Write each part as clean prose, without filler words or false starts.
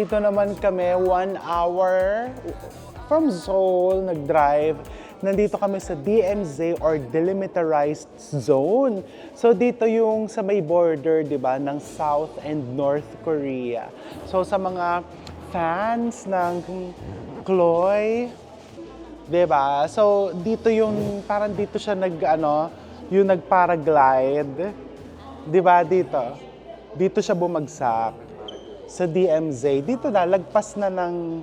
nandito naman kami 1 hour from Seoul, nag-drive. Nandito kami sa DMZ or Demilitarized Zone. So dito yung sa may border, 'di ba, ng South and North Korea. So sa mga fans ng Chloe, 'di ba? So dito yung parang dito siya yung nag-paraglide. 'Di ba dito? Dito siya bumagsak sa DMZ. Dito na lagpas na ng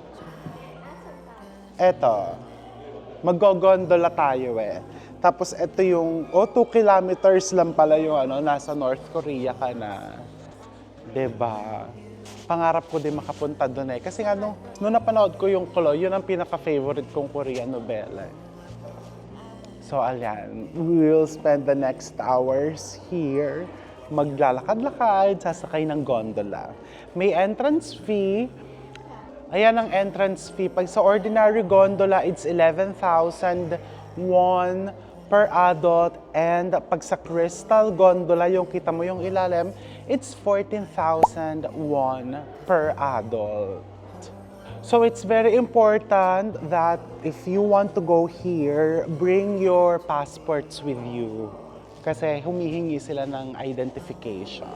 eto. Mag-gondola tayo eh. Tapos ito yung, 2 kilometers lang pala yung nasa North Korea ka na. 'Di ba? Pangarap ko din makapunta doon eh. Kasi nung napanood ko yung Chloe, yun ang pinaka-favorite kong Korean novela. So ayan, we'll spend the next hours here. Maglalakad-lakad, sasakay ng gondola. May entrance fee. Ayan ang entrance fee. Pag sa ordinary gondola, it's 11,000 won per adult. And pag sa crystal gondola, yung kita mo yung ilalim, it's 14,000 won per adult. So it's very important that if you want to go here, bring your passports with you. Kasi humihingi sila ng identification.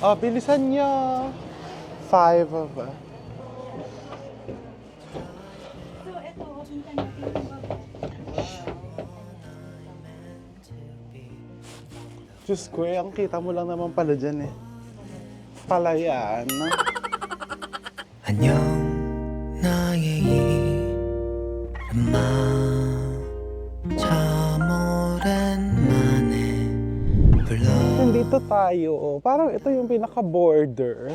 Oh, bilisan niyo. 5 of Diyos ko ang kita mo lang naman pala dyan eh. Palayan. 안녕 나의 이름아 참 오랜만에 불러 Nandito tayo. Parang ito yung pinaka-border.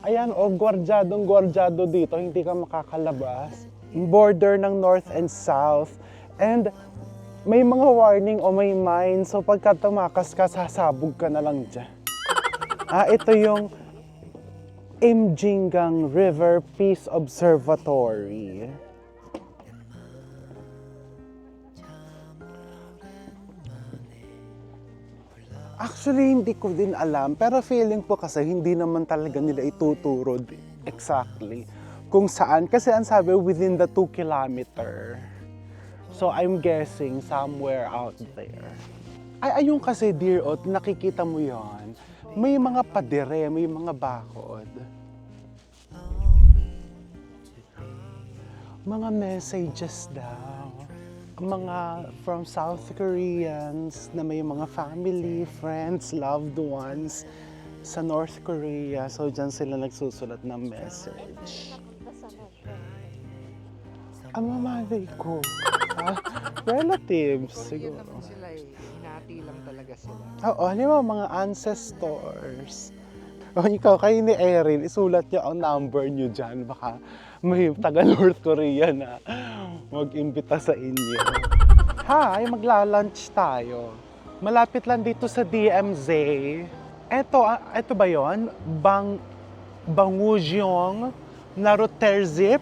Ayan, gwardyadong-gwardyado dito. Hindi ka makakalabas. Border ng North and South. And may mga warning o may mine. So pagka tumakas ka, sasabog ka na lang dyan. Ito yung Imjingang River Peace Observatory. Actually, hindi ko din alam. Pero feeling ko kasi hindi naman talaga nila ituturo exactly kung saan. Kasi ang sabi, within the 2 kilometer. So I'm guessing somewhere out there. Ayun kasi, dear Ot, nakikita mo yon. May mga padere, may mga bakod. Mga messages daw. Mga from South Koreans na may mga family, friends, loved ones sa North Korea. So dyan sila nagsusulat ng message. Ang mamalay ko. Relatives siguro. Sila eh, hinati lang talaga sila. Oo, halimbawa mga ancestors. Ikaw, kayo ni Erin, isulat niyo ang number niyo dyan. Baka may taga North Korea na mag-imbita sa inyo. Hi, magla-lunch tayo. Malapit lang dito sa DMZ. Eto ba yon? Bangugyong Naruterzip.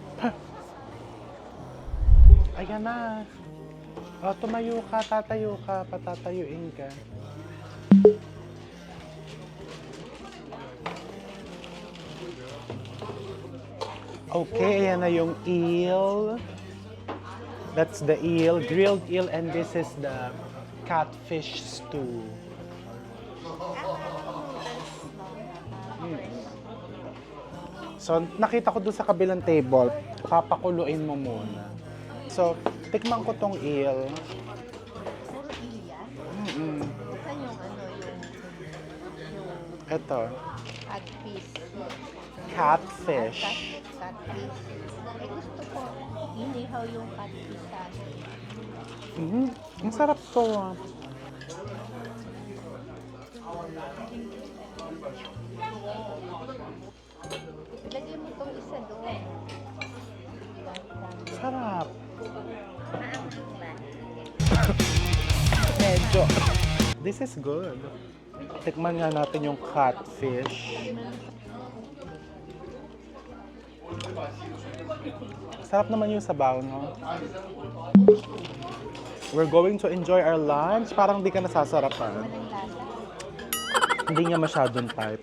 Ayan na. Tumayo ka, tatayo ka, patatayuin ka. Okay, ayan na yung eel. That's the eel, grilled eel, and this is the catfish stew. So, nakita ko doon sa kabilang table, papakuluin mo muna. So, tikman ko tong eel. Puro ilya? Mm-mm. Saan yung Ito, catfish? catfish. Catfish. Eh, gusto ko inihaw yung catfish sa akin. Ang sarap to. Ilagay mo itong isa doon. Sarap. Maanghang ba? Medyo. This is good. Tikman nga natin yung catfish. Sarap naman yung sabaw, no? We're going to enjoy our lunch. Parang di ka nasasarapan. Walang lasa. Hindi niya masyadong type.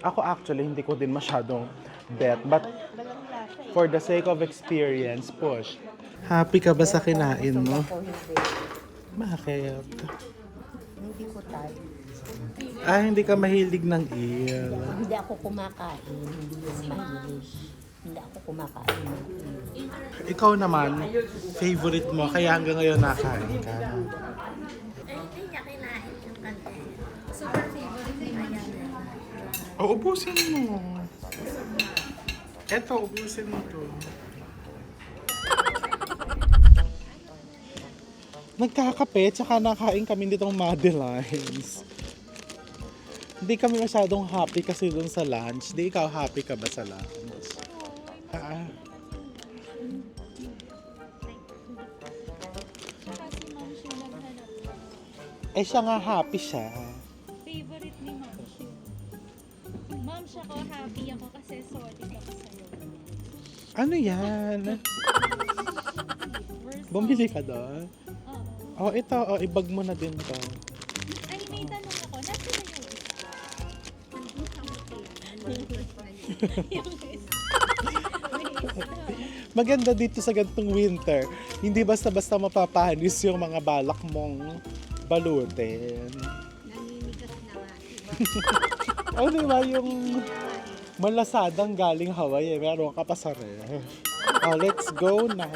Ako actually, hindi ko din masyadong bet. But Walang lasa eh. for the sake of experience, push. Happy ka ba sa kinain mo? Ako hindi. Bakit? Hindi ko tayo. Ah, hindi ka mahilig ng eel. Hindi ako kumakain. Hindi yung mahilig. Hindi ako kumakain. Ikaw naman, favorite mo, kaya hanggang ngayon nakain ka. Hindi niya kinain yung kante. Super favorite ni Maya. O, ubusin mo. Eto, ubusin mo to. Nagkakape, tsaka nakain kami nitong Madelines. Hindi kami masyadong happy kasi dun sa lunch. Di ikaw happy ka ba sa lunch? Ah, Kasi ma'am siya naghanap. eh siya nga happy siya. Favorite ni ma'am siya. Ma'am siya ko, happy ako kasi solid ako sa'yo. Ano yan? Bumili ka doon? Oo. Oh, ito, oh, ibag mo na din to. Ay, may tanong ako. Nasaan na yung Maganda dito sa gantong winter. Hindi basta-basta mapapanis yung mga balak mong balutin. Naninigas na nga. O, di ba yung malasadang galing Hawaii, meron ka pa sa ref. Oh, let's go na.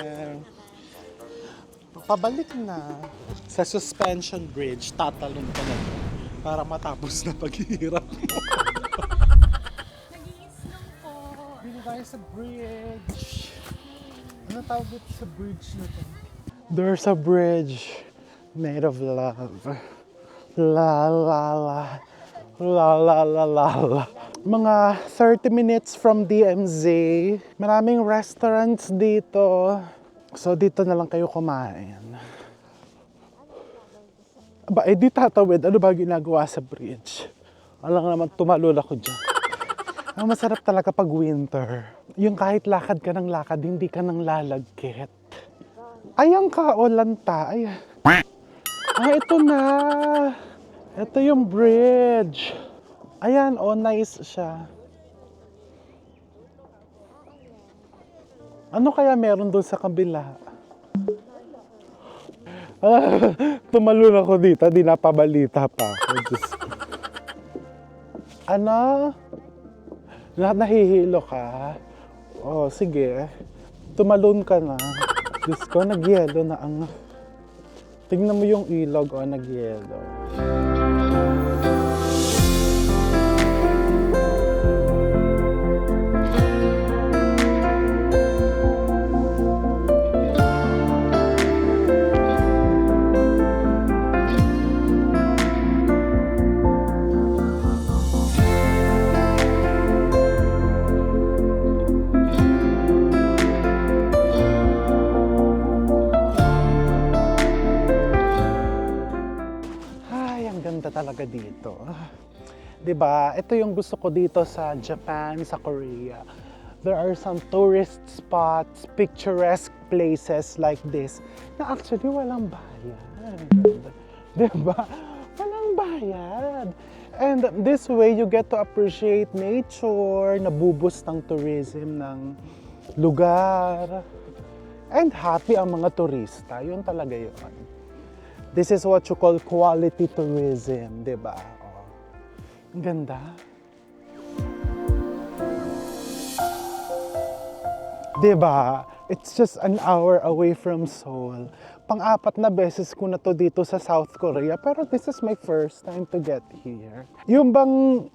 Pabalik na. Sa suspension bridge, tatalon ka na para matapos na paghihirap mo. Nag-iislang po. Dito tayo sa bridge. Ano tawag dito sa bridge na to? There's a bridge made of love. La la la. La la la la la. Mga 30 minutes from DMZ. Maraming restaurants dito. So dito na lang kayo kumain. Aba, eh di tatawid. Ano ba ginagawa sa bridge? Alam naman, tumalon ako dyan. Ang masarap talaga pag winter. Yung kahit lakad ka ng lakad, hindi ka nang lalagkit. Ayan ka, o lanta. Ay. Ah, ito na. Ito yung bridge. Ayan, oh, nice siya. Ano kaya meron doon sa kabila? Ah, tumalon ako dito, di napabalita pa ako. Diyos ko. Ano? Nahihilo ka? Oh, sige. Tumalon ka na. Diyos ko, nagyelo na ang... Tingnan mo yung ilog, oh, nagyelo. Ay, ang ganda talaga dito. 'Di ba? Ito yung gusto ko dito sa Japan, sa Korea. There are some tourist spots, picturesque places like this na actually walang bayad. 'Di ba? Walang bayad. And this way you get to appreciate nature, nabuboost ng tourism ng lugar. And happy ang mga turista. Yun talaga yun. This is what you call quality tourism, di ba? Oh. Ang ganda. Di ba? It's just an hour away from Seoul. Pang-apat na beses ko na to dito sa South Korea, pero this is my first time to get here. Yung bang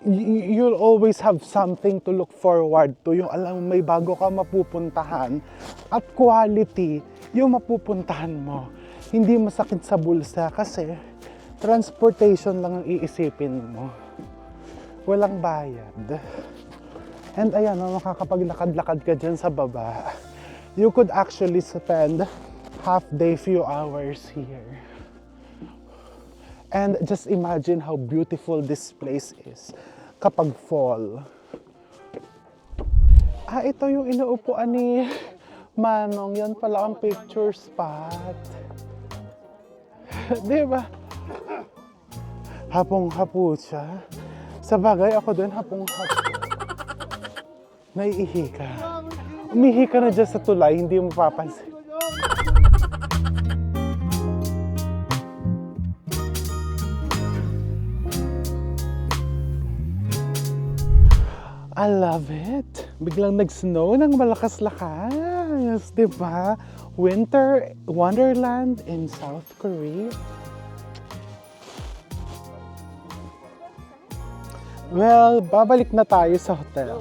you'll always have something to look forward to, yung alam may bago ka mapupuntahan, at quality yung mapupuntahan mo. Hindi masakit sa bulsa kasi transportation lang ang iisipin mo. Walang bayad. And ayan, makakapaglakad-lakad ka dyan sa baba. You could actually spend half day, few hours here. And just imagine how beautiful this place is kapag fall. Ah, ito yung inuupuan ni Manong. Yan pala ang picture spot. Di ba? Hapong-hapo siya. Sa bagay, ako din hapong-hapo. Naiihi ka. Umihi ka na dyan sa tulay, hindi mo papansin. I love it. Biglang nag-snow ng malakas-lakas. Diba? Winter wonderland in South Korea. Well, babalik na tayo sa hotel.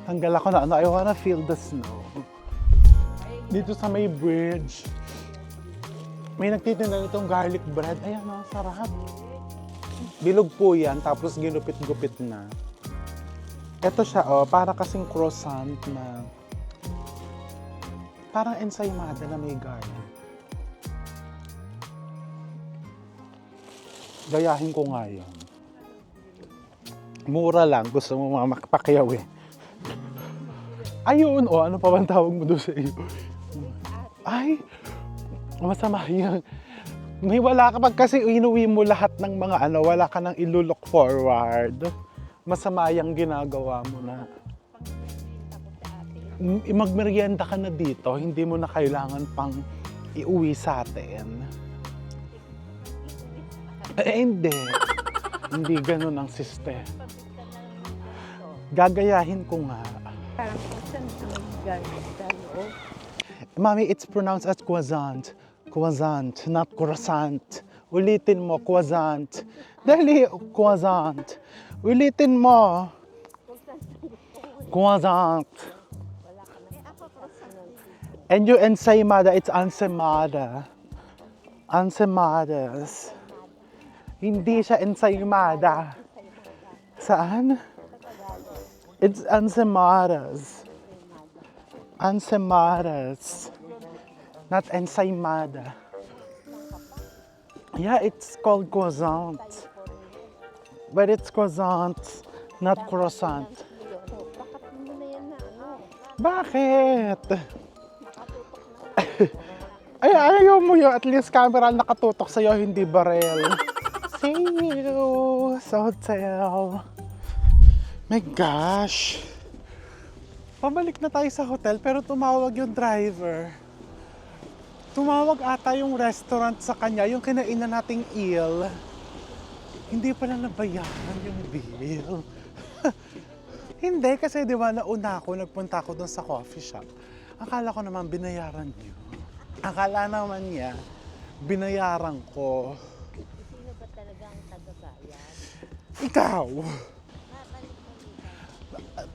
Tanggal ako na ano, I wanna feel the snow. Dito sa may bridge, may nagtitinda nitong garlic bread. Ayan, ang sarap. Bilog po yan, tapos ginupit-gupit na. Ito siya, oh, para kasing croissant na parang ensaymada na may garlic. Gayahin ko nga yun. Mura lang, gusto mo makapakyaw eh. Ayun, oh, ano pa bang tawag mo doon sa iyo? Ay, masama yan. May wala ka pag kasi inuwi mo lahat ng mga ano, wala ka nang ilulook forward. Masama yung ginagawa mo na. Magmerienda ka na dito, hindi mo na kailangan pang iuwi sa atin. Hindi. Hindi ganun ang system. Gagayahin ko nga. Parang kusan ang gano'n. Mami, it's pronounced as croissant. Croissant, not croissant. Ulitin mo, croissant. Dali, croissant. Ulitin mo. Croissant. And yung ensaymada, it's ensaymada. Ensaymadas. Hindi siya ensaymada. Saan? It's ensaymadas. Ensaymadas. Not ensaymada. Yeah, it's called croissant. But it's croissant, not croissant. Bakit? Ay, ayaw mo yun. At least camera nakatutok sa'yo, hindi barel. See you sa hotel. My gosh. Pabalik na tayo sa hotel pero tumawag yung driver. Tumawag ata yung restaurant sa kanya, yung kinainan nating eel. Hindi pala nabayaran yung bill. Hindi, kasi di ba nauna ako, nagpunta ako doon sa coffee shop. Akala ko naman binayaran niyo. Akala naman niya, binayaran ko. Sino ba talaga ang tagabayad? Ikaw!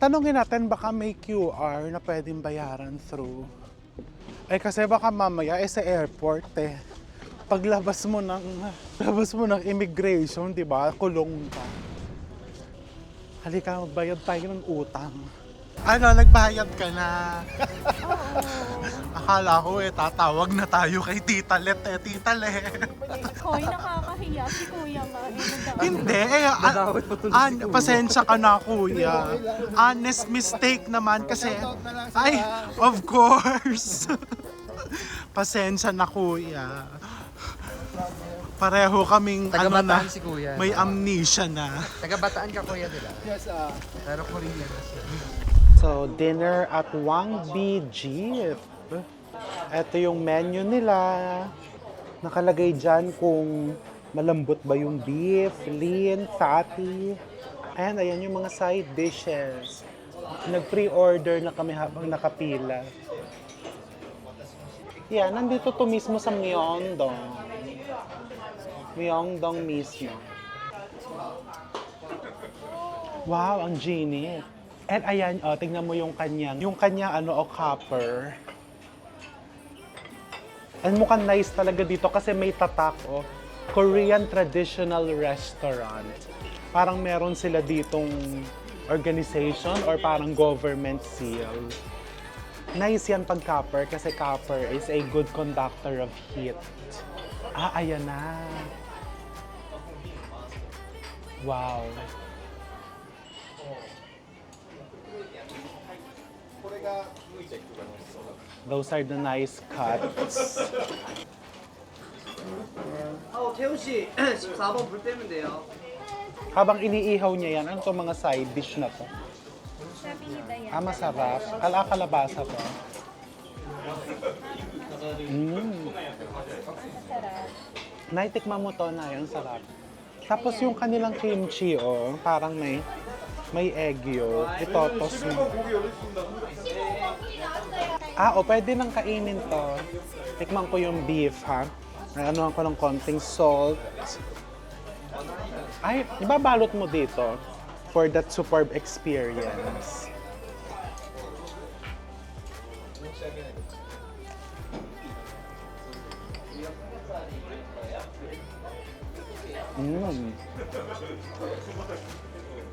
Tanungin natin, baka may QR na pwedeng bayaran through. Eh kasi baka mamaya sa airport paglabas mo ng immigration, 'di ba? Kulong ka. Halika, magbayad tayo ng utang. Ano, nagbayad ka na? Akala ko tatawag na tayo kay Tita Let Tita Let. Hoy, nakakahiya si Kuya nga. Hindi, pasensya ka na kuya. Honest mistake naman kasi, ay, of course. Pasensya na kuya. Pareho kaming Taga-Bataan si Kuya. may amnesia na. Taga-Bataan ka, Kuya, di ba? Yes, pero Korean na siya. So, dinner at Wang Bi Jeep. Ito yung menu nila. Nakalagay dyan kung malambot ba yung beef, lean, fatty. And ayan yung mga side dishes. Nag-pre-order na kami habang nakapila. Yeah, nandito to mismo sa Myeongdong. Myeongdong mismo. Wow, ang genie. And ayan, oh, tingnan mo yung kanyang copper. And mukhang nice talaga dito kasi may tatak, oh. Korean traditional restaurant. Parang meron sila ditong organization or parang government seal. Nice yan pag copper kasi copper is a good conductor of heat. Ah, ayan na. Wow. Those are the nice cuts. 태훈 씨 14번 불 때면 돼요. Habang iniihaw niya yan, ano to mga side dish na to? Sabi ni Dayan. Ah, masarap. Kalabasa to. Masarap. Naitikman mo to na yung sarap. Tapos yung kanilang kimchi, oh, parang may egg yolk. Itotos mo. Ah, oh, pwede nang kainin to. Tikman ko yung beef, ha? Anuhan ko ng konting salt. Ay, ibabalot mo dito for that superb experience. Mm.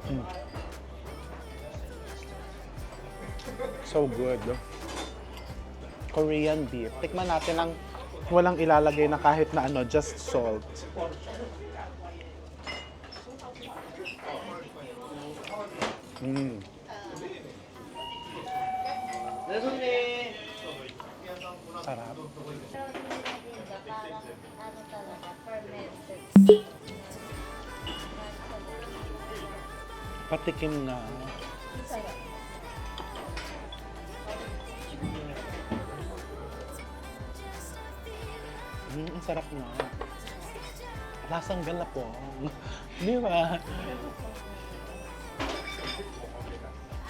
Mm. So good. Korean beef. Tikman natin ang walang ilalagay na kahit na ano, just salt. Mm. Sarap. Patikim na. Ang sarap na. Lasang galapong. Di ba?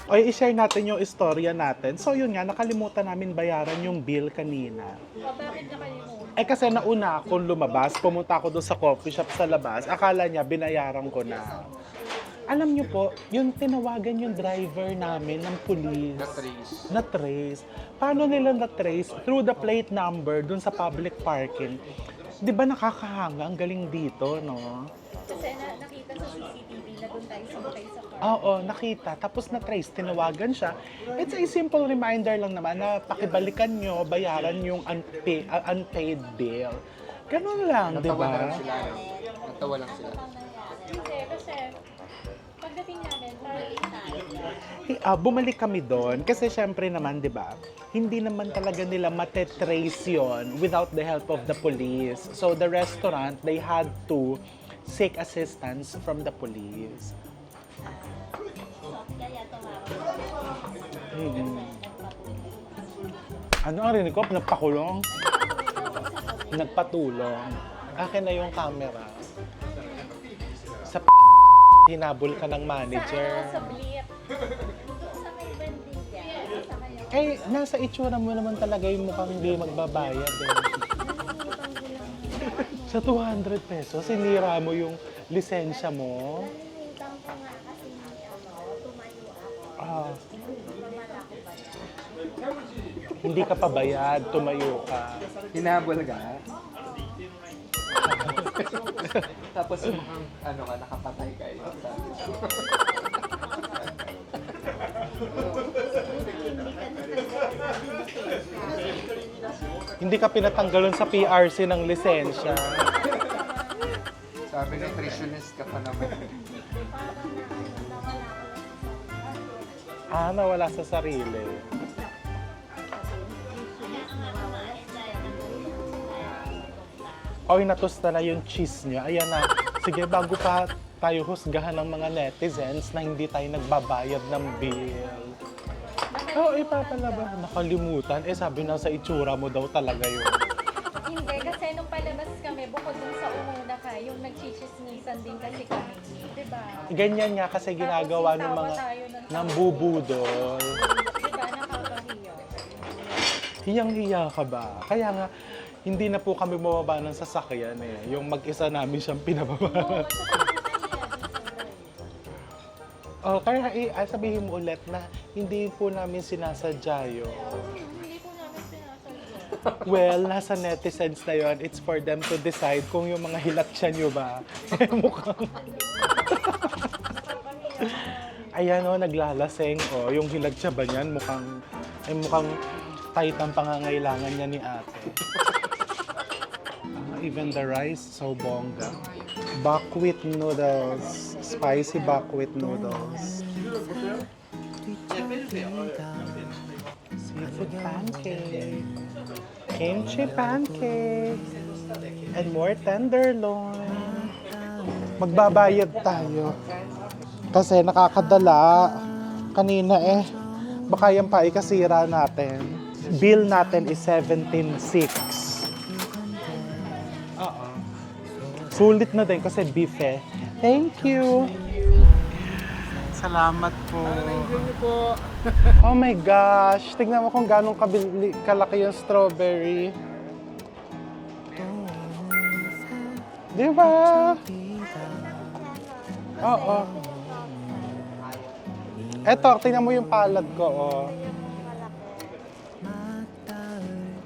Oy, i-share natin yung istorya natin. So yun nga, nakalimutan namin bayaran yung bill kanina. Bakit nakalimutan? Eh kasi nauna akong lumabas, pumunta ako doon sa coffee shop sa labas. Akala niya binayaran ko na. Alam niyo po, yung tinawagan yung driver namin ng police. Na-trace. Paano nila na-trace? Through the plate number dun sa public parking. Di ba nakakahanga? Ang galing dito, no? Kasi nakita sa CCTV na doon tayo sumakay sa car. Oo, nakita. Tapos na-trace, tinawagan siya. It's a simple reminder lang naman na pakibalikan nyo, bayaran yung unpaid bill. Ganun lang, di ba? Natawa lang sila. Kasi pagdating namin, Bumalik kami doon kasi syempre naman, 'di ba? Hindi naman talaga nila matetrace 'yon without the help of the police. So the restaurant, they had to seek assistance from the police. Ano ang rinig ko? Nagpakulong? Nagpatulong. Akin na yung camera. Sa hinabol ka ng manager. sa Blip. Sa may Bendiga. Sa kanya. Eh, nasa itsura mo naman talaga yung mukhang hindi magbabayad eh. Sa 200 pesos, sinira mo yung lisensya mo. Nalilimutan ko nga kasi tumayo ako. Ah, Babala ko ba? hindi ka pabayad, tumayo ka. Hinabol ka? Tapos mukhang ano ka, nakapatay ka eh. Hindi ka pinatanggalon sa PRC ng lisensya. Sabi nutritionist ka pa naman. Ah, nawala sa sarili. Oy, natusta na yung cheese niya. Ayan na. Sige, bago pa tayo husgahan ng mga netizens na hindi tayo nagbabayad ng bill. Oo, ipapalabas. Nakalimutan. Eh, sabi na sa itsura mo daw talaga yun. Hindi, kasi nung palabas kami, bukod dun sa umuna ka, yung nagchichismisan din kasi kami. Diba? Ganyan nga kasi ginagawa ng mga ng bubudol. Diba, nakakahiyo. Hiyang-hiya ka ba? Kaya nga, hindi na po kami bumaba ng sasakyan eh. Yung mag-isa namin siyang pinababa. Oh, kaya sabihin mo ulit na hindi po namin sinasadya yun. Hindi po namin sinasadya. Well, nasa netizens na yun. It's for them to decide kung yung mga hilatsya nyo ba. Eh, mukhang... Ayan o, naglalaseng o. Yung hilatsya ba niyan? Mukhang tight ang pangangailangan niya ni ate. Even the rice, so bongga. Buckwheat noodles. Spicy buckwheat noodles. Seafood pancake. Kimchi pancake. And more tenderloin. Magbabayad tayo. Kasi nakakadala. Kanina baka yan pa ikasira natin. Bill natin is 17.6. Oo. Sulit na din kasi beef Thank you. Salamat po. Oh my gosh. Tignan mo kung gano'ng kalaki yung strawberry. Di ba? Oo. Eto, tingnan mo yung palad ko, oh.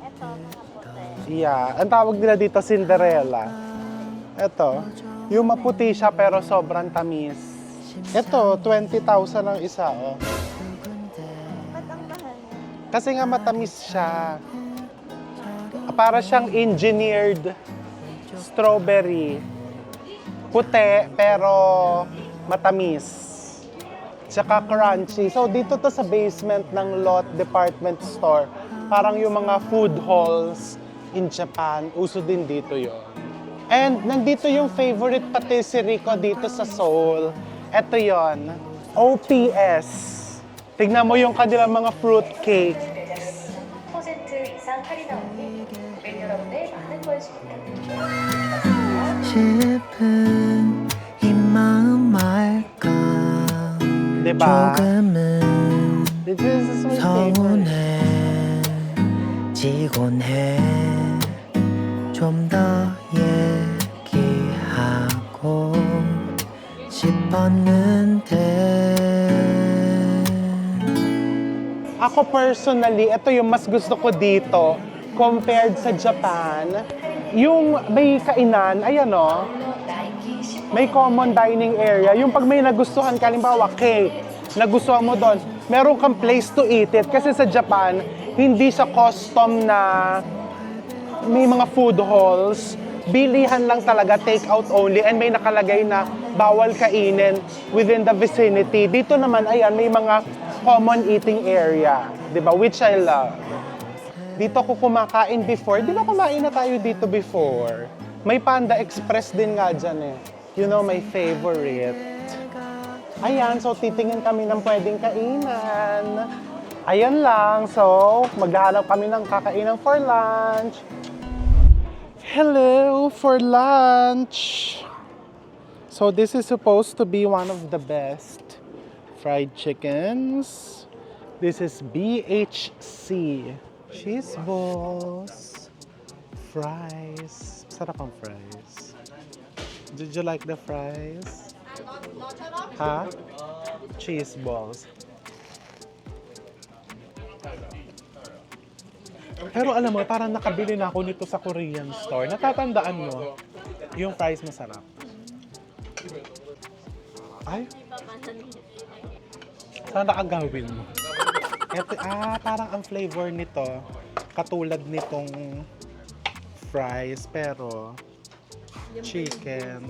Ito, mga puti. Yeah. Ang tawag nila dito, Cinderella. Eto. Yung maputi siya pero sobrang tamis. Ito, 20,000 ang isa, oh. Ba't ang mahal niya? Kasi nga matamis siya. Para siyang engineered strawberry. Puti, pero matamis. Tsaka crunchy. So, dito to sa basement ng Lot Department Store. Parang yung mga food halls in Japan. Uso din dito yon. And nandito yung favorite patisserie ko dito sa Seoul. Ito yon, OPS. Tignan mo yung kanilang mga fruit cake. 10% 이상 할인하오니 고객 여러분의 많은 관심 싶은 이 마음 말까 Diba? 조금은 This is my favorite. 서운해지곤 해 좀 더 얘기하고 싶었는데 Ako personally, ito yung mas gusto ko dito compared sa Japan. Yung may kainan, ayan o, may common dining area. Yung pag may nagustuhan ka, halimbawa cake, nagustuhan mo doon, meron kang place to eat it. Kasi sa Japan, hindi sa custom na may mga food halls. Bilihan lang talaga, take out only, and may nakalagay na bawal kainin within the vicinity. Dito naman, ayan, may mga common eating area, di ba? Which I love. Dito ako kumakain before. Di ba kumain na tayo dito before? May Panda Express din nga dyan You know, my favorite. Ayan, so titingin kami ng pwedeng kainan. Ayan lang, so maghahanap kami ng kakainan for lunch. Hello for lunch. So this is supposed to be one of the best fried chickens. This is BHC. Cheese balls. Fries. Sarap ang fries. Did you like the fries? Huh? Cheese balls. Pero alam mo, parang nakabili na ako nito sa Korean store. Natatandaan mo, yung fries masarap. Ay, sana agawin mo. Ito, parang ang flavor nito, katulad nitong fries, pero chicken.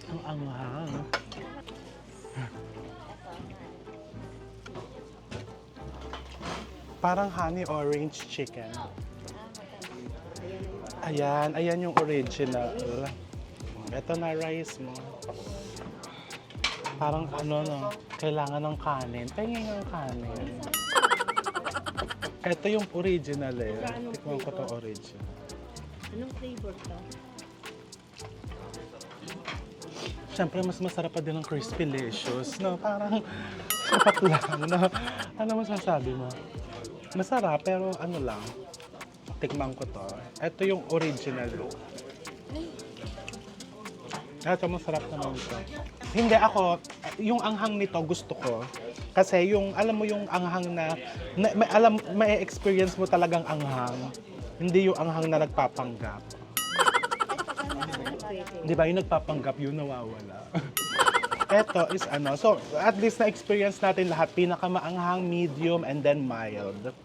Ang anghang. Parang honey orange chicken. Ayan yung original. Ito na rice mo. Parang kailangan ng kanin. Tingin ng kanin. Ito yung original Tikman ko to original. Anong flavor to? Siyempre, mas masarap pa din ang Crispy-licious, no? Parang sapat lang, no? Ano masasabi mo? Masarap, pero ano lang. Tikman ko to. Ito yung original. Ito, masarap naman ito. Hindi ako, yung anghang nito gusto ko. Kasi yung, alam mo yung anghang na may experience mo talagang anghang. Hindi yung anghang na nagpapanggap. Di ba, yung nagpapanggap, yun nawawala. Ito is so at least na-experience natin lahat, pinakamaanghang, medium, and then mild.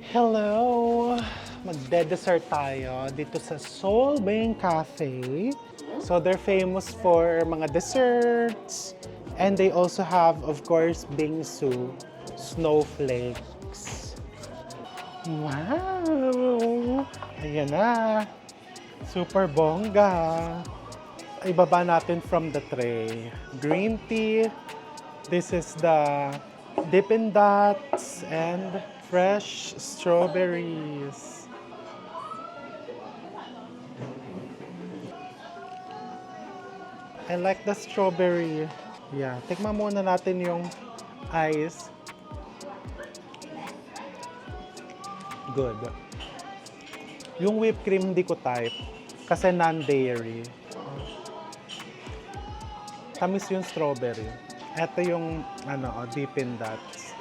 Hello! Magde-dessert tayo dito sa Seoul Bain Cafe. So they're famous for mga desserts. And they also have, of course, bingsu, snowflakes. Wow! Ayan na. Super bongga. Ibaba natin from the tray. Green tea. This is the Dippin' Dots and fresh strawberries. I like the strawberry. Yeah, tikman muna natin yung ice. Good. Yung whipped cream hindi ko type kasi non-dairy. Tamis yung strawberry. Ito yung Dippin' Dots.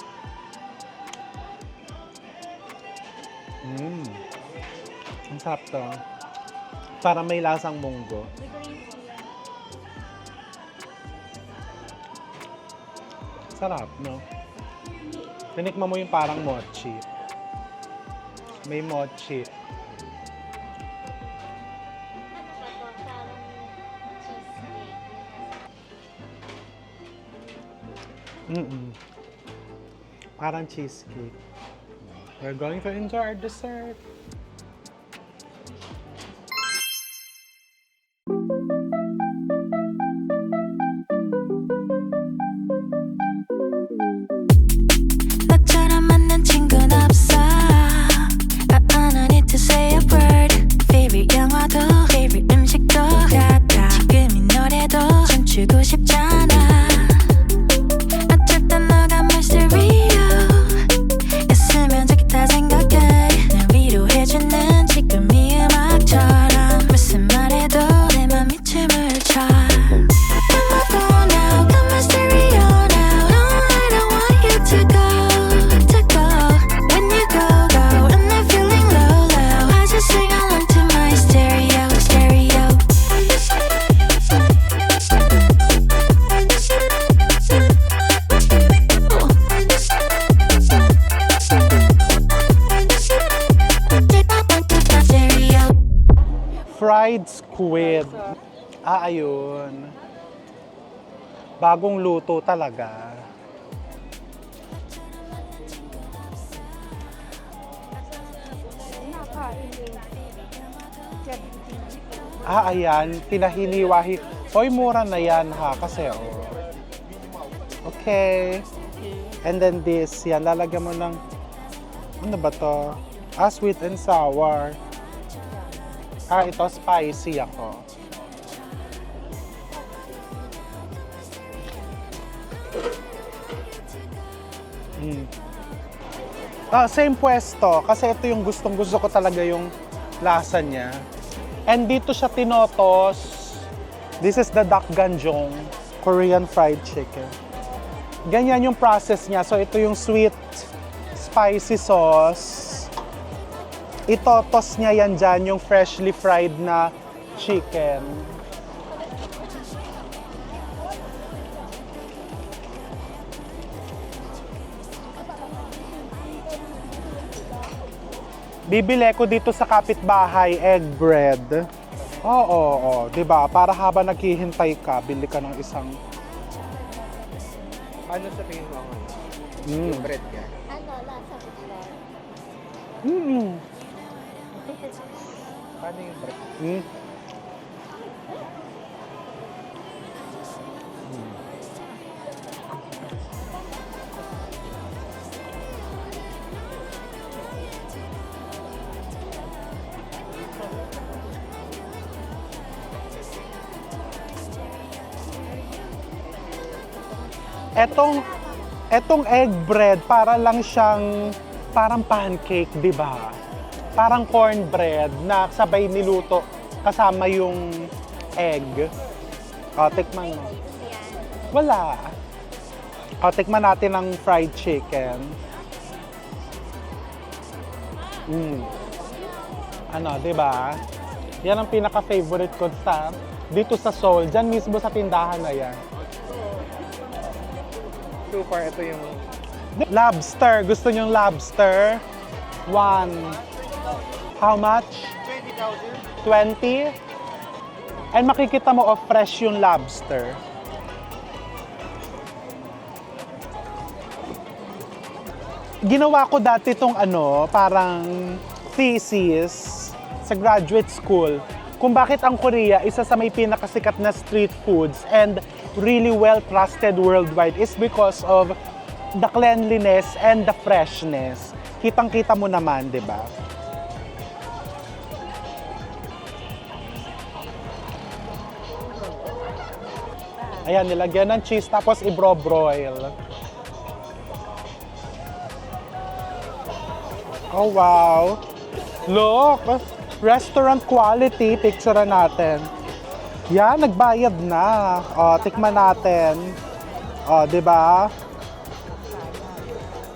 Ang sarap to. Para may lasang munggo. Sarap, no? Tinikman mo yung parang mochi. May mochi. Ano ba to? Parang cheesecake. Parang cheesecake. We're going to enjoy our dessert. 너처럼 만난 친구는 없어. I don't need to say a word. Favorite 영화도 favorite 음식도 같아. 지금 이 노래도 춤추고 싶잖아. 어쩔 땐 너가 mystery였으면 좋겠다 생각해. 날 위로해주는 지금 이 음악처럼 무슨 말해도 내 맘이 춤을 춰. Come on, go now, come on, stereo now. No, I don't want you to go. When you go, and I'm feeling low, low. I just sing along to my stereo, stereo. Stereo. Fried squid. Ayun. Bagong luto talaga. Ayan. Pinahiniwahi. Hoy, mura na yan ha. Kasi, Okay. And then this, yan. Lalagyan mo ng, ano ba to? Sweet and sour. Ito, spicy ako. Same pwesto. Kasi ito yung gustong-gusto ko talaga yung lasa niya. And dito siya tinotos. This is the dak ganjong, Korean fried chicken. Ganyan yung process niya. So ito yung sweet, spicy sauce. Itotos niya yan dyan, yung freshly fried na chicken. Bibili ko dito sa kapitbahay, egg bread. Oo, 'di ba? Para habang naghihintay ka, bili ka ng isang Ano sa tingin mo ang yung bread ka? Ano, lasa bigla. Paano yung bread? Etong egg bread, para lang siyang parang pancake, di ba? Parang cornbread na sabay niluto kasama yung egg. Tikman mo. Wala. Tikman natin ang fried chicken. Ano, di ba? Yan ang pinaka-favorite ko dito sa Seoul. Diyan mismo sa tindahan na yan. So far, ito yung Lobster. Gusto niyong lobster? 1. How much? 20,000. 20? And makikita mo, fresh yung lobster. Ginawa ko dati itong parang thesis sa graduate school kung bakit ang Korea isa sa may pinakasikat na street foods and really well trusted worldwide is because of the cleanliness and the freshness. Kitang-kita mo naman, di ba? Ayan, nilagyan ng cheese tapos i-broil. Oh, wow. Look, restaurant quality. Picturean natin. Yan, nagbayad na. O, tikman natin. O, di ba?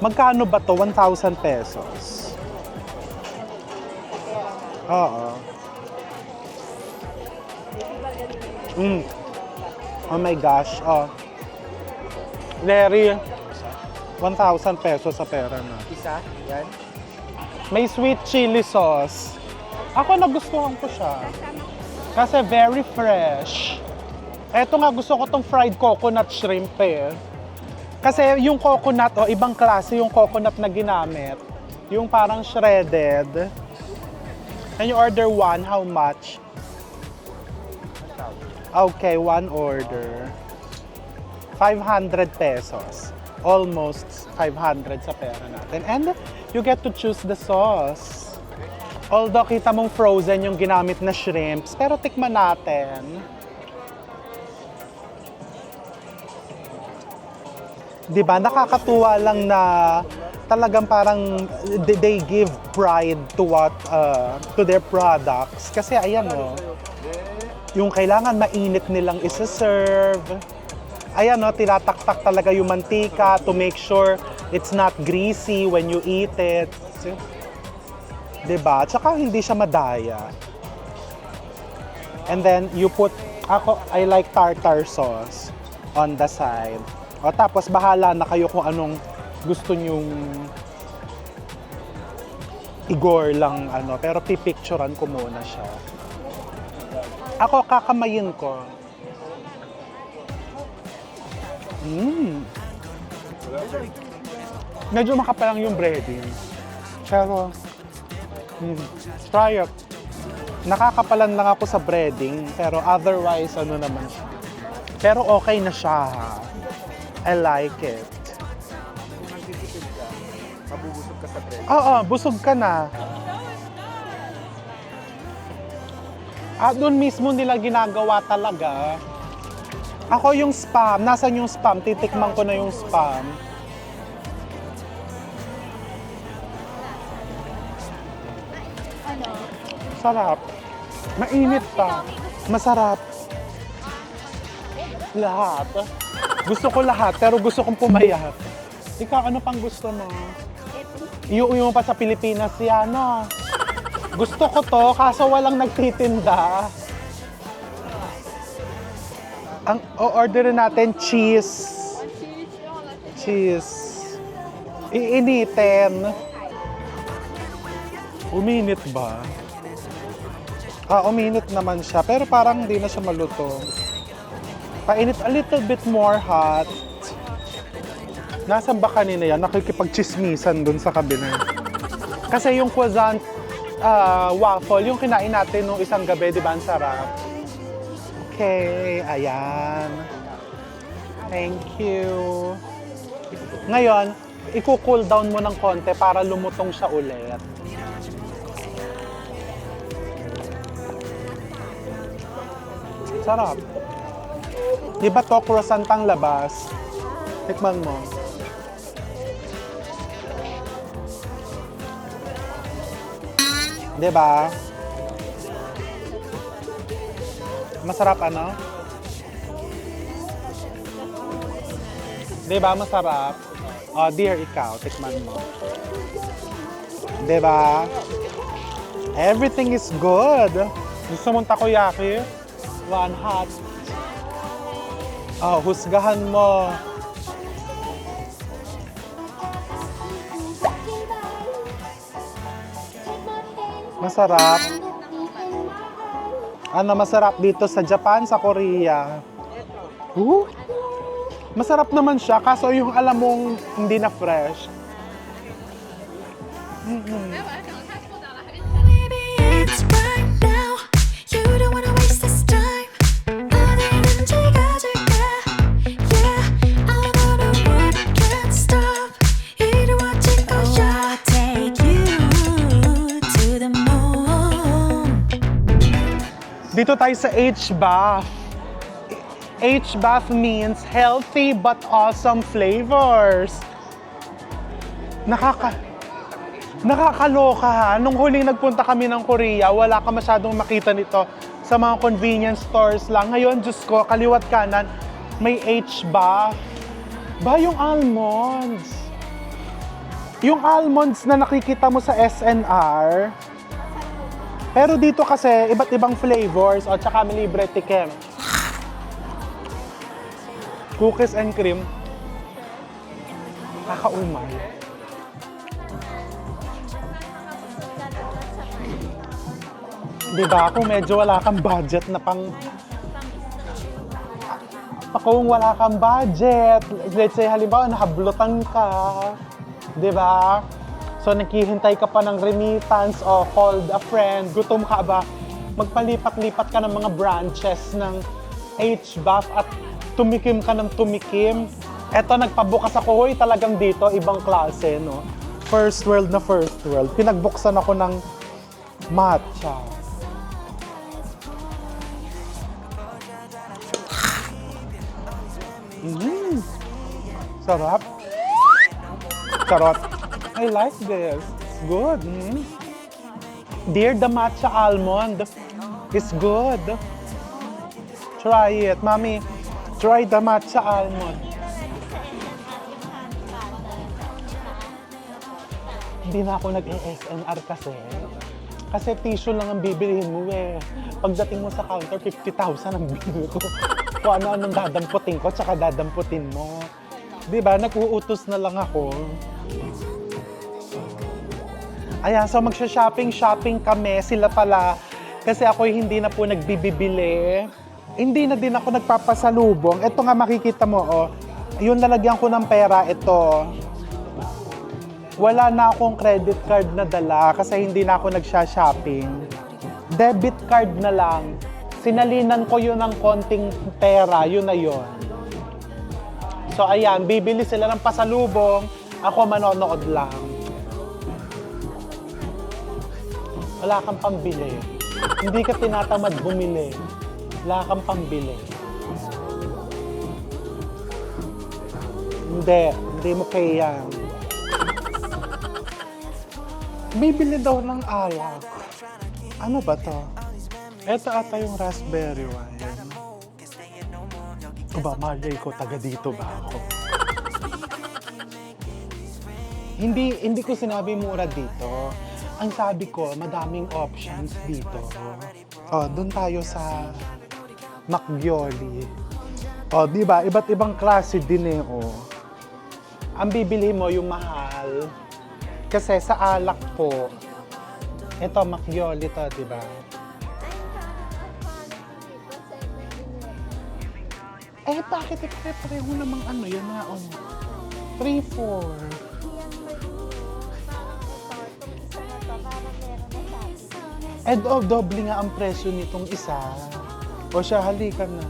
Magkano ba to? 1,000 pesos. Oo. Oh my gosh. Oh. Very 1,000 pesos sa pera na. Isa? Yan? May sweet chili sauce. Ako nagustuhan ko siya. Kasi very fresh. Eto nga, gusto ko tong fried coconut shrimp eh. Kasi yung coconut, ibang klase yung coconut na ginamit. Yung parang shredded. Can you order one? How much? Okay, one order. 500 pesos. Almost 500 sa pera natin. And you get to choose the sauce. Although kita mong frozen yung ginamit na shrimps, pero tikman natin. Diba, nakakatuwa lang na talagang parang they give pride to to their products. Kasi ayan yung kailangan mainit nilang isa-serve. Ayan tinataktak talaga yung mantika to make sure it's not greasy when you eat it. Diba? Tsaka hindi siya madaya. And then you put, I like tartar sauce on the side. O tapos bahala na kayo kung anong gusto nyong igor lang pero pipicturean ko muna siya. Ako kakamayin ko. Medyo makapalang yung breading. Pero try it. Nakakapalan lang ako sa breading, pero otherwise naman siya. Pero okay na siya ha. I like it. Magtitipid ka, mabubusog ka sa bread. Oo, busog ka na. Doon mismo nila ginagawa talaga. Ako yung spam. Nasaan yung spam? Titikman ko na yung spam. Sarap. Mainit pa. Masarap. Lahat. Gusto ko lahat, pero gusto kong pumayat. Ikaw, ano pang gusto mo? Iuwi mo pa sa Pilipinas yan, Gusto ko to, kaso walang nagtitinda. Ang o-orderin natin, cheese. Cheese. Iinitin. Uminit ba? Uminit naman siya, pero parang hindi na siya maluto. Painit a little bit more hot. Nasaan ba kanina yan? Nakikipag-chismisan dun sa kabina. Kasi yung croissant waffle, yung kinain natin nung isang gabi, di ba? Ang sarap. Okay, ayan. Thank you. Ngayon, i-cool down mo ng konti para lumutong siya ulit. Sarap. Di ba to croissant ang labas? Tikman mo. Di ba? Masarap Di ba masarap? Dear, ikaw, tikman mo. Di ba? Everything is good. Gusto mong takoyaki? One hot. Husgahan mo. Masarap. Ano masarap dito sa Japan, sa Korea? Masarap naman siya, kaso yung alam mong hindi na fresh. Maybe it's right now. You don't wanna waste this time. 어디든지 가줄게. Yeah, I'm gonna work, can't stop. 이루어질 거야. Take you to the moon. Dito tayo sa H-Bath. H-Bath means healthy but awesome flavors. Nakakaloka ha. Nung huling nagpunta kami ng Korea, wala ka masyadong makita nito sa mga convenience stores lang. Ngayon, Diyos ko, kaliwat kanan, may H-Bath. Ba yung almonds? Yung almonds na nakikita mo sa SNR. Pero dito kasi, iba't ibang flavors. O, tsaka may libre tikem. Cookies and cream. Kakaumay. Diba? Kung medyo wala kang budget na kung wala kang budget, let's say halimbawa nahablutan ka, diba? So naghihintay ka pa ng remittance o called a friend, gutom ka ba? Magpalipat-lipat ka ng mga branches ng H-Bath at tumikim ka ng tumikim. Eto, nagpabukas ako, hoy, talagang dito, ibang klase, no? First world na first world. Pinagbuksan ako ng matcha. Sarap. Sarap. I like this. It's good. Dear, the matcha almond is good. Try it, Mommy. Try the matcha almond. Hindi na ako nag-SNR kasi. Kasi tissue lang ang bibilihin mo eh. Pagdating mo sa counter, 50,000 ang bili ko. Kung ano-anong dadamputin ko, tsaka dadamputin mo. Diba? Nag-uutos na lang ako. Ayan, so magsha-shopping kami. Sila pala. Kasi ako hindi na po nagbibibili. Hindi na din ako nagpapasalubong. Ito nga makikita mo, oh. Yung lalagyan ko ng pera, ito. Wala na akong credit card na dala kasi hindi na ako nagsha-shopping. Debit card na lang. Sinalinan ko yun ng konting pera, yun na yun. So ayan, bibili sila ng pasalubong, ako manonood lang. Wala kang pambili. Hindi ka tinatamad bumili. Wala kang pambili. Hindi mo kaya. Bibili daw ng alak. Ano ba to? Ito ata yung raspberry wine. O ba, malay ko, taga dito ba ako? Hindi ko sinabi mura dito. Ang sabi ko, madaming options dito. O, doon tayo sa Macchioli. O, di ba? Iba't ibang klase din eh, o. Ang bibili mo yung mahal. Kasi sa alak po, ito, Macchioli to, di ba? Eh, bakit ipare-pareho namang ano yun na, 3-4. Eh, doble nga ang presyo nitong isa. O siya, halika na.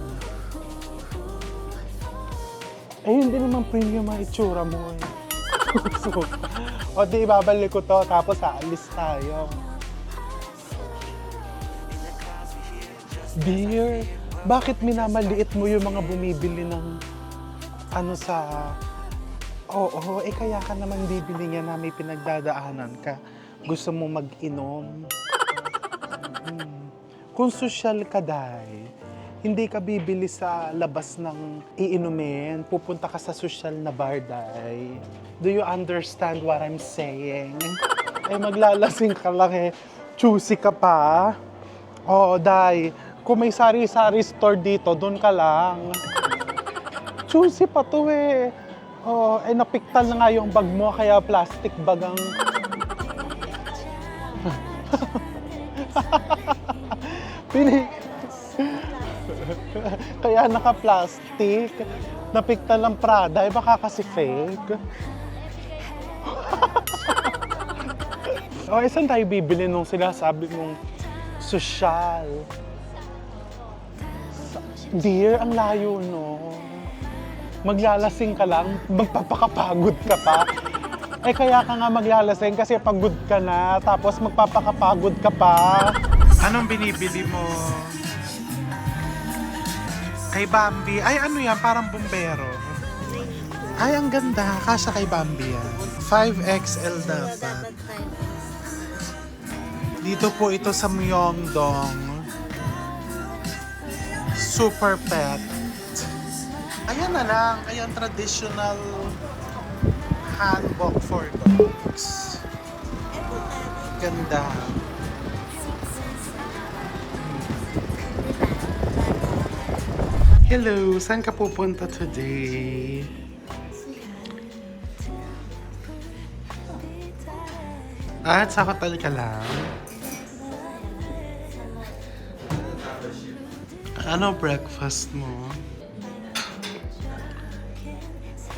Eh, hindi naman premium ang itsura mo eh. So, o di, ibabalik ko to, tapos aalis tayo. Beer? Bakit minamaliit mo yung mga bumibili ng ano sa... Oo, eh kaya ka naman bibili niya na may pinagdadaanan ka. Gusto mo mag-inom. Kung social ka, Day, hindi ka bibili sa labas ng iinumin. Pupunta ka sa social na bar, Day. Do you understand what I'm saying? Eh, maglalasing ka lang eh. Choosy ka pa. Oo, Day. Kung may sari-sari store dito, doon ka lang. Choosy pa to eh. Oo, eh napiktal na nga yung bag mo, kaya plastic bag ang... Kaya naka-plastic. Napikta ng Prada, eh baka kasi fake. O, saan tayo bibili nung sinasabi mong sosyal? Dear, ang layo no. Maglalasing ka lang, magpapakapagod ka pa. Eh kaya ka nga maglalasing kasi pagod ka na, tapos magpapakapagod ka pa. Anong binibili mo? Kay Bambi. Ay, ano yan? Parang bumbero. Ay, ang ganda. Kasya kay Bambi yan. 5XL dapat. Dito po ito sa Myeongdong. Super pet. Ayan na lang. Ayan, traditional handbook for dogs. Ganda. Hello, saan ka pupunta today? At sa hotel ka lang? Ano breakfast mo?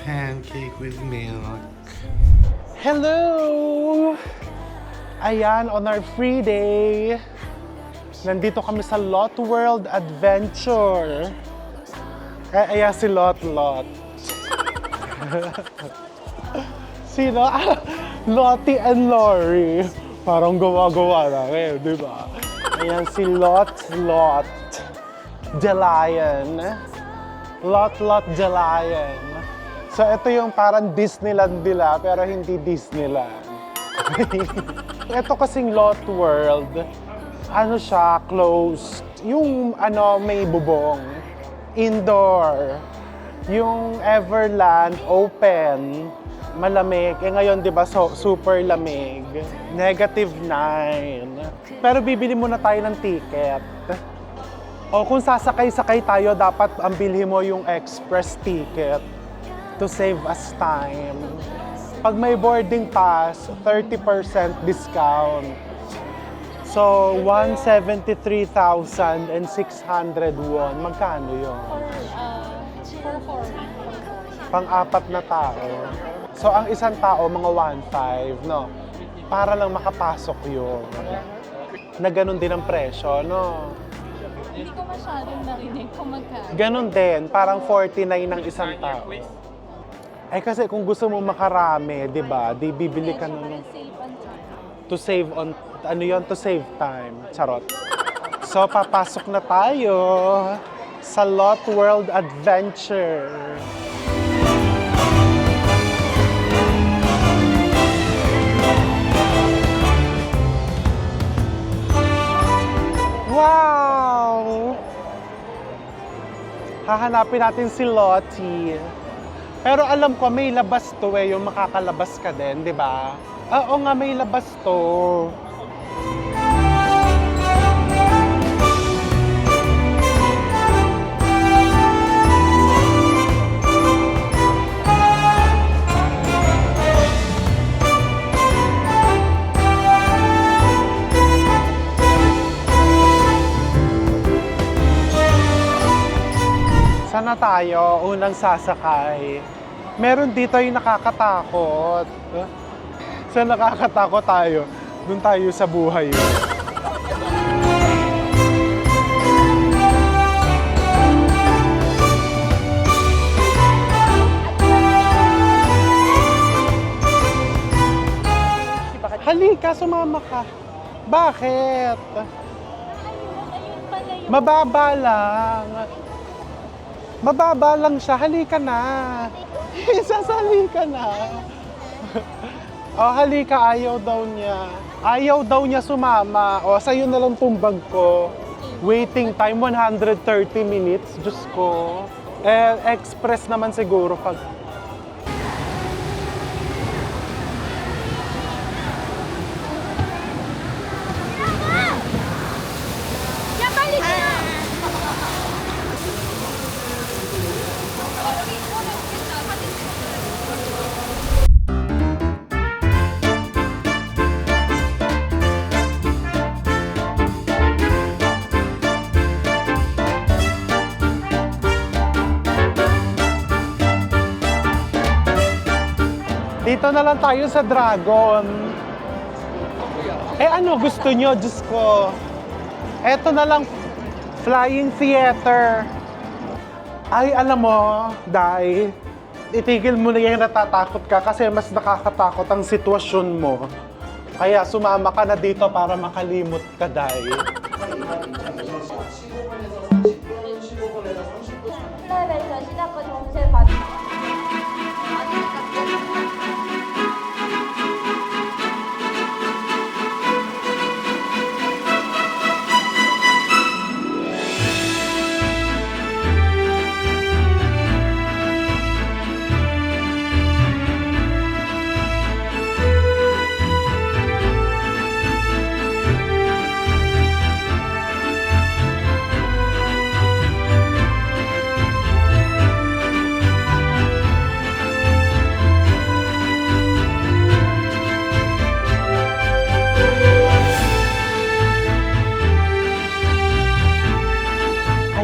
Pancake with milk. Hello! Ayan, on our free day, nandito kami sa Lot World Adventure. Ayan si Lot. Sino? Lottie and Lori. Parang gawa-gawa lang eh, di ba? Ayan si Lot the Lion. Lot the Lion. So ito yung parang Disneyland nila, pero hindi Disneyland. Ito kasing Lot World, ano siya, closed. Yung ano, may bubong. Indoor. Yung Everland, open. Malamig. Eh ngayon, di ba, super lamig. -9. Pero bibili muna tayo ng ticket. O kung sasakay-sakay tayo, dapat ang bilhin mo yung express ticket to save us time. Pag may boarding pass, 30% discount. So, 173,600 won. Magkano yun? For 4 Pang-apat na tao. So, ang isang tao, mga 1.5, no? Para lang makapasok yun. Na ganun din ang presyo, no? Hindi ko masyadong narinig kung magkano. Ganun din, parang 49 ng isang tao. Eh kasi kung gusto mo makarami, di ba? Di bibili ka nun. To save on, ano yon, to save time. Charot. So, papasok na tayo sa Lot World Adventure. Wow! Hahanapin natin si Lottie. Pero alam ko, may labas to eh, yung makakalabas ka din, di ba? Oo nga, may labas to. Sana tayo, unang sasakay. Meron dito yung nakakatakot. Sa nakakatakot tayo, doon tayo sa buhay. Halika, sumama ka. Bakit? Ayun pala yun. Mababa lang. Mababa lang siya. Halika na. Sasali ka na. Oh, halika. Ayaw daw niya. Ayaw daw niya sumama. O, sa'yo na lang tong bag ko. Waiting time, 130 minutes. Diyos ko. Eh, express naman siguro pag... Dito na lang tayo sa Dragon. Eh ano gusto nyo? Diyos ko. Eto na lang, Flying Theater. Ay, alam mo, Day, itigil mo na yung natatakot ka kasi mas nakakatakot ang sitwasyon mo. Kaya sumama ka na dito para makalimot ka, Day. 플라이에서 시작과 정세 받.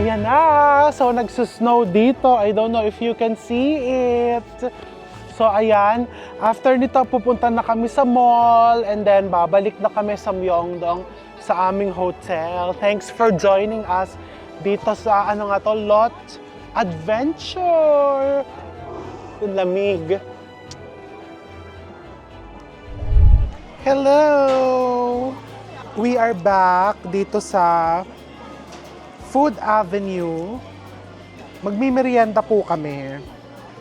Ayan na! So, nagsusnow dito. I don't know if you can see it. So, ayan. After nito, pupunta na kami sa mall and then babalik na kami sa Myeongdong sa aming hotel. Thanks for joining us dito sa, ano nga to, Lot Adventure. Ang lamig. Hello! We are back dito sa Food Avenue. Magmimerienda po kami.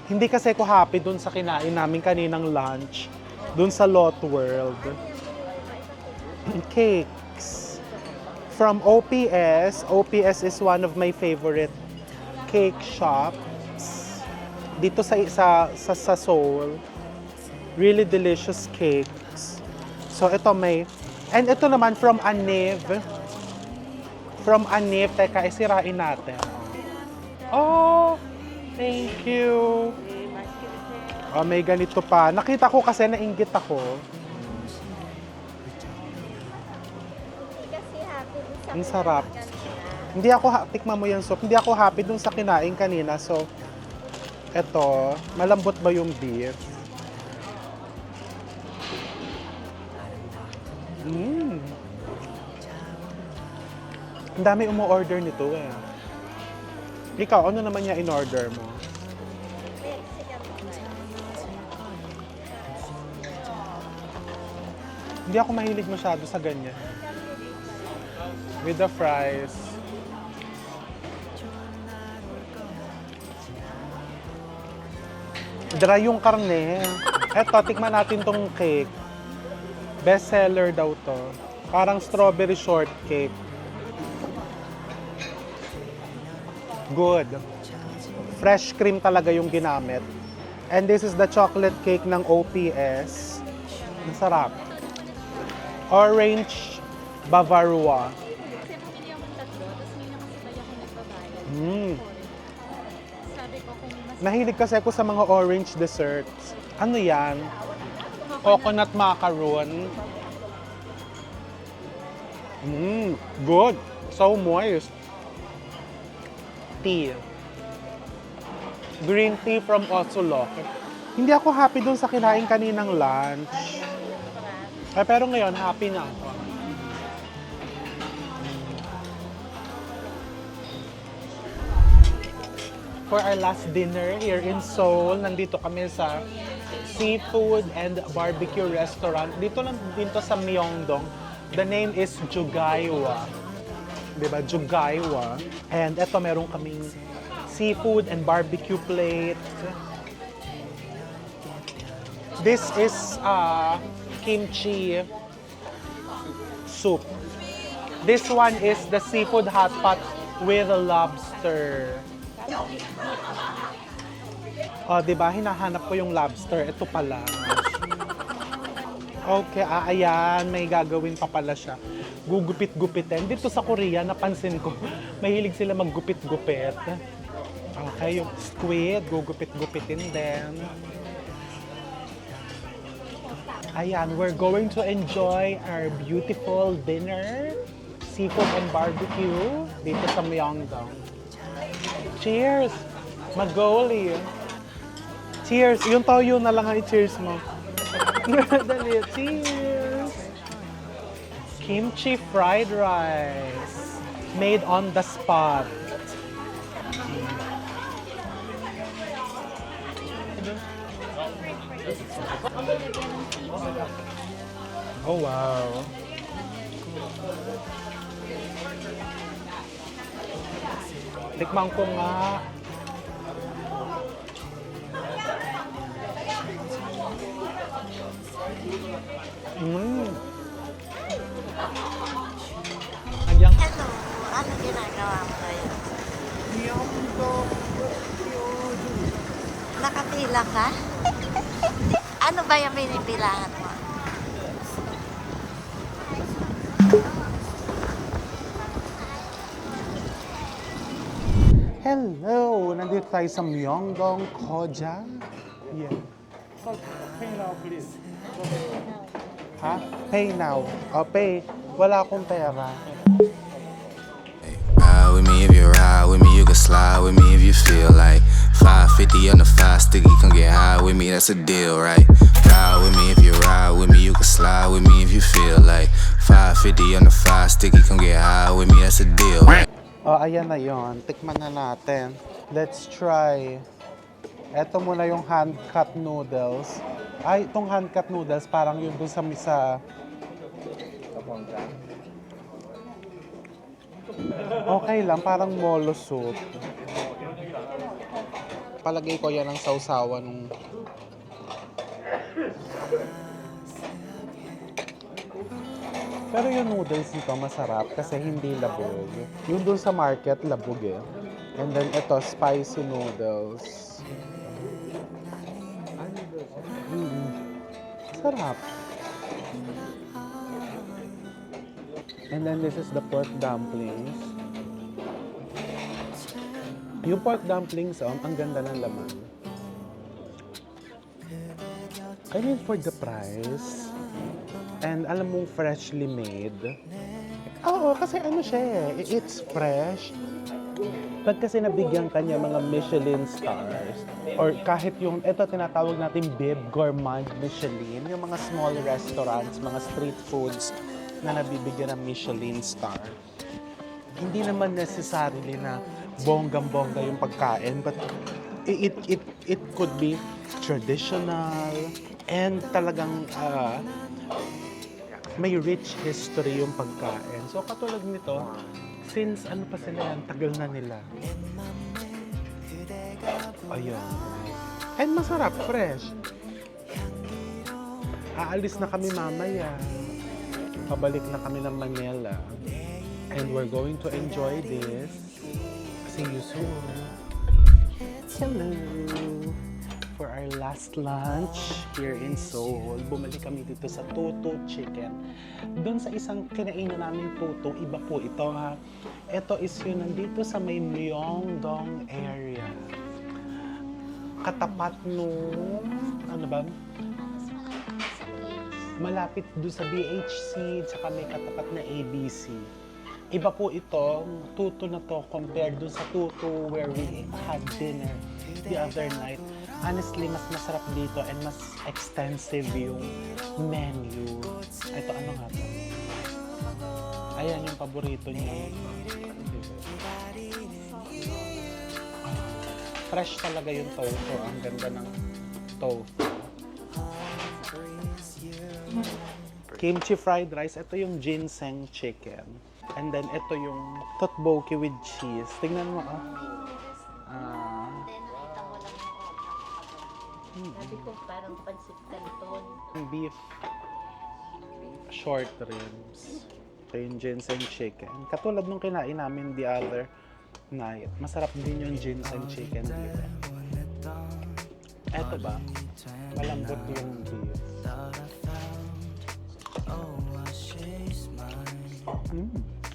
Hindi kasi ko happy dun sa kinain namin kaninang lunch. Dun sa Lot World. Cakes. From OPS. OPS is one of my favorite cake shops. Dito sa Seoul. Really delicious cakes. So ito may... And ito naman from Aniv. From Anip, teka, isirain natin. Oh, thank you. Oh, may ganito pa. Nakita ko kasi, nainggit ako. Ang sarap. Hindi ako, tikman mo yung soup. Hindi ako happy dun sa kinain kanina. So, eto, malambot ba yung beef? Ang dami umu-order nito eh. Ikaw, ano naman yung in-order mo? Hindi ako mahilig masyado sa ganyan. With the fries. Dry yung karne. Eto, tikman natin tong cake. Best seller daw to. Parang strawberry shortcake. Good. Fresh cream talaga yung ginamit. And this is the chocolate cake ng OPS. Masarap. Orange Bavarois. Kasi bumili akong tatlo, tapos may nakasabay ako nagbabayad. Sabi ko kung mas Mahilig kasi ako sa mga orange desserts. Ano yan? Coconut macaron. Good. So moist. Tea. Green tea from Osulok. Hindi ako happy dun sa kinain kaninang lunch. Eh, pero ngayon, happy na ako. For our last dinner here in Seoul, nandito kami sa Seafood and Barbecue Restaurant. Dito lang dito sa Myeongdong. The name is Jugaiwa. Diba? Jugaiwa. And eto meron kaming seafood and barbecue plate. This is kimchi soup. This one is the seafood hot pot with lobster. Oh, diba? Hinahanap ko yung lobster. Ito pala. Okay, ayan. May gagawin pa pala siya. Gugupit-gupitin. Dito sa Korea, napansin ko, mahilig sila maggupit-gupit. Okay, yung squid, gugupit-gupitin din. Ayan, we're going to enjoy our beautiful dinner, seafood and barbecue, dito sa Myeongdong. Cheers! Magoli! Cheers! Yung toyo na lang ang i-cheers mo. Dali, cheers! Kimchi fried rice. Made on the spot. Oh, wow. Tikman ko nga. Nagyang Ano ginagawa mo ngayon? Nakapila ka? Ano ba yung pinipilahan mo? Hello! Nandito tayo sa Myeongdong Koja. Yeah. Pay now, please. Ha? Pay now. Oh, pay. Wala akong pera. Ride with me if you ride with me, you can slide with me if you feel like 550 on the 5 sticky, come get high with me, that's a deal, right? Ride with me if you ride with me, you can slide with me if you feel like 550 on the 5 sticky, come get high with me, that's a deal, right? Oh, ayan na yon. Tikman na natin. Let's try. Ito muna yung hand-cut noodles. Ay, itong hand-cut noodles, parang yun dun sa misa. Okay lang, parang molo soup. Palagay ko yan ang sausawan nung... Pero yung noodles nito masarap kasi hindi labog. Yung dun sa market, labog eh. And then ito, spicy noodles. Sarap. And then this is the pork dumplings. Yung pork dumplings, ang ganda ng laman. I mean, for the price, and alam mong freshly made. Oo, kasi ano siya eh, it's fresh. Pag kasi nabigyan kanya mga Michelin stars, or kahit yung, ito tinatawag natin Bib Gourmand Michelin, yung mga small restaurants, mga street foods na nabibigyan ng Michelin star. Hindi naman necessarily na bonggang-bongga yung pagkain, but it could be traditional and talagang may rich history yung pagkain. So katulad nito, since ano pa sila yan, tagal na nila. Ayun. And masarap, fresh. Aalis na kami mamaya. Pabalik na kami ng Manila. And we're going to enjoy this. See you soon. Hello! For our last lunch here in Seoul, bumalik kami dito sa Tutu Chicken. Doon sa isang kinainan namin Tutu, iba po ito ha. Ito is yun nandito sa may Myeongdong area. Katapat nung, ano ba? Malapit doon sa BHC, tsaka may katapat na ABC. Iba po ito, Tutu na to, compared doon sa Tutu where we had dinner the other night. Honestly, mas masarap dito and mas extensive yung menu. Ito, ano nga to? Ayan yung paborito niya. Fresh talaga yung tofu. Ang ganda ng tofu. Kimchi fried rice. Ito yung ginseng chicken. And then ito yung tteokbokki with cheese. Tingnan mo ah. Sabi ko parang pansit canton. Beef short ribs. Ito yung ginseng chicken. Katulad nung kinain namin the other night. Masarap din yung ginseng chicken dito. Eto ba? Malambot yung beef.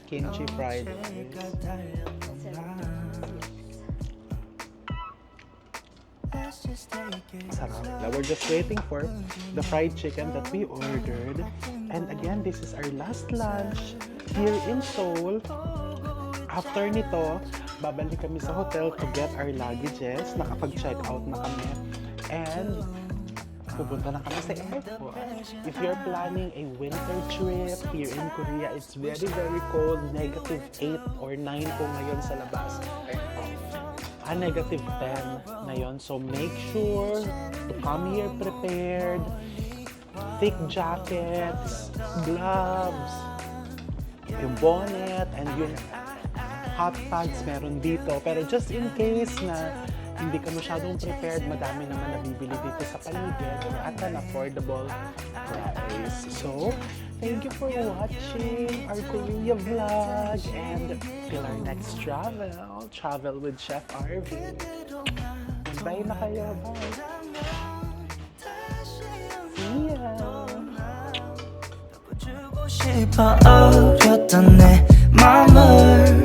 Kimchi fried rice. Sarap. We're just waiting for the fried chicken that we ordered. And again, this is our last lunch here in Seoul. After nito, babalik kami sa hotel to get our luggages. Nakapag-check out na kami. And pupunta na kami sa airport. If you're planning a winter trip here in Korea, it's very, very cold. -8 or 9 po ngayon sa labas. -10 na yon. So make sure to come here prepared. Thick jackets, gloves, yung bonnet, and yung hot pads meron dito. Pero just in case na hindi ka masyadong prepared, madami naman nabibili dito sa paligid at an affordable price. So, thank you for watching our Korea vlog, and till our next travel with Chef Arvin. Bye na kayo. Bye. See ya. 싶어 어렸던 내 맘을